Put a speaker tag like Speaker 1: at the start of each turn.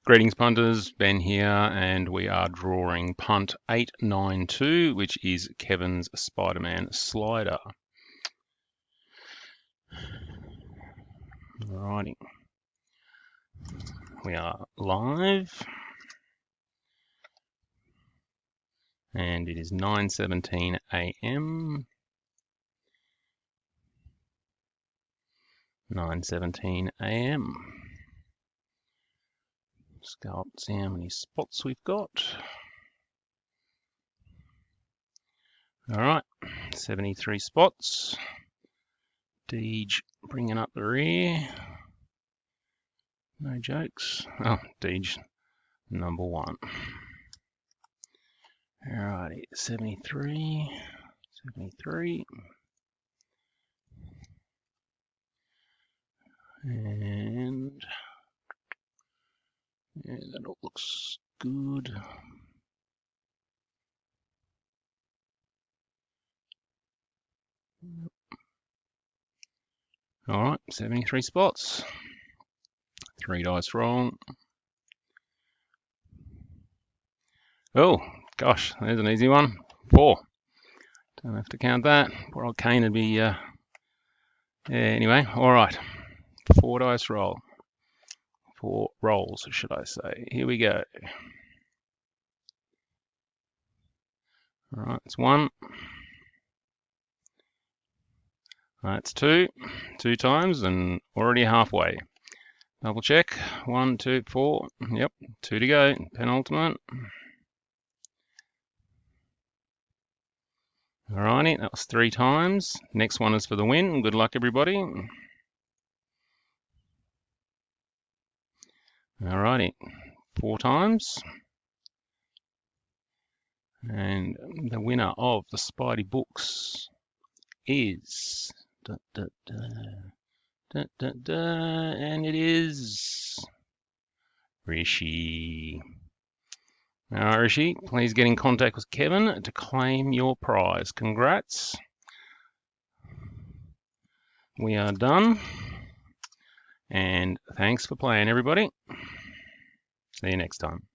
Speaker 1: Greetings punters, Ben here, and we are drawing punt 892, which is Kevin's Spider-Man slider. Alrighty, we are live, and it is 9:17 a.m. 9:17 a.m. Let's go up and see how many spots we've got. Alright, 73 spots. Deej bringing up the rear. No jokes. Oh, Deej number one. Alrighty, 73. And yeah, that all looks good. Alright, 73 spots. 3 dice roll. Oh, gosh, there's an easy one. 4. Don't have to count that. Poor old Kane would be, yeah, anyway, alright. 4 dice roll. 4 rolls, should I say. Here we go. Alright, it's 1. That's 2. 2 times and already halfway. Double check. 1, 2, 4. Yep, 2 to go. Penultimate. Alrighty, that was 3 times. Next one is for the win. Good luck, everybody. Alrighty, 4 times. And the winner of the Spidey books is... and it is... Rishi. Alright, Rishi, please get in contact with Kevin to claim your prize. Congrats. We are done. And thanks for playing, everybody. See you next time.